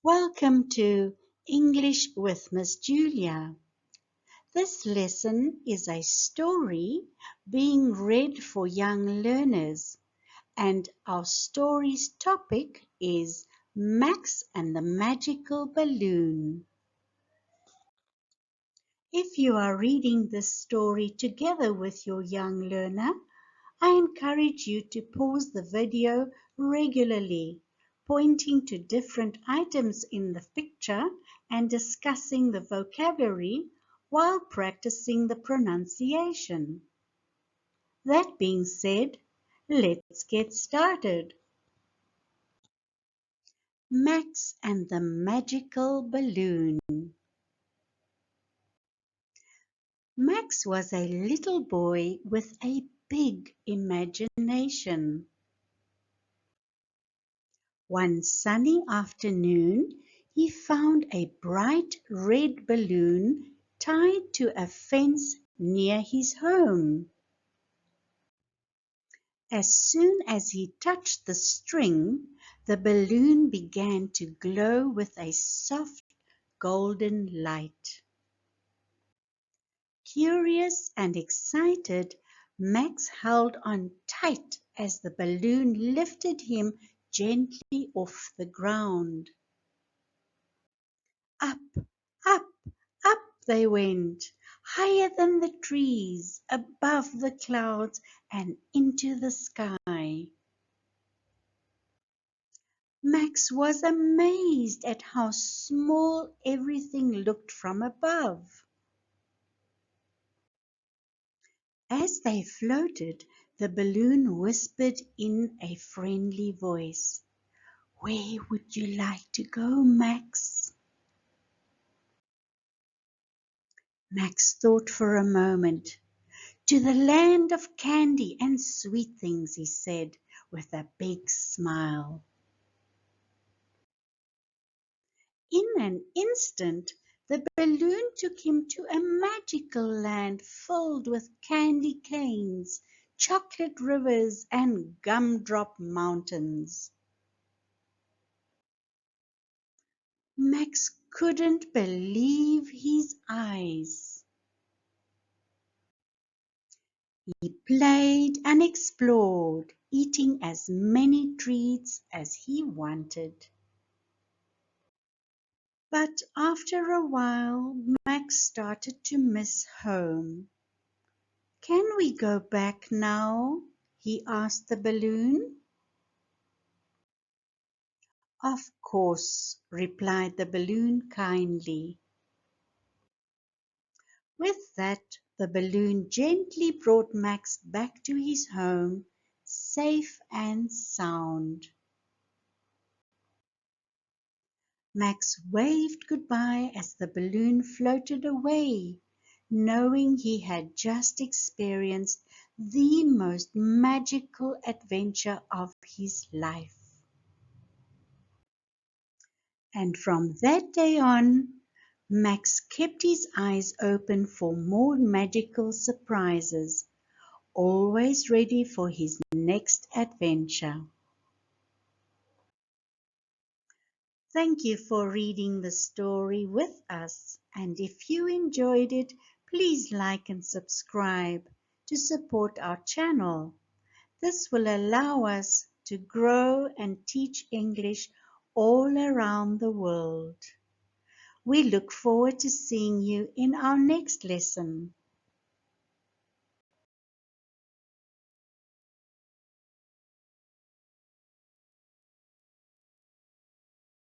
Welcome to English with Miss Julia. This lesson is a story being read for young learners, and our story's topic is Max and the Magical Balloon. If you are reading this story together with your young learner, I encourage you to pause the video regularly, pointing to different items in the picture and discussing the vocabulary while practicing the pronunciation. That being said, let's get started. Max and the Magical Balloon. Max was a little boy with a big imagination. One sunny afternoon, he found a bright red balloon tied to a fence near his home. As soon as he touched the string, the balloon began to glow with a soft golden light. Curious and excited, Max held on tight as the balloon lifted him gently off the ground. Up, up, up they went, higher than the trees, above the clouds, and into the sky. Max was amazed at how small everything looked from above. As they floated, the balloon whispered in a friendly voice, "Where would you like to go, Max?" Max thought for a moment. "To the land of candy and sweet things," he said with a big smile. In an instant, the balloon took him to a magical land filled with candy canes, chocolate rivers, and gumdrop mountains. Max couldn't believe his eyes. He played and explored, eating as many treats as he wanted. But after a while, Max started to miss home. "Can we go back now?" he asked the balloon. "Of course," replied the balloon kindly. With that, the balloon gently brought Max back to his home, safe and sound. Max waved goodbye as the balloon floated away, knowing he had just experienced the most magical adventure of his life. And from that day on, Max kept his eyes open for more magical surprises, always ready for his next adventure. Thank you for reading the story with us, and if you enjoyed it, please like and subscribe to support our channel. This will allow us to grow and teach English all around the world. We look forward to seeing you in our next lesson.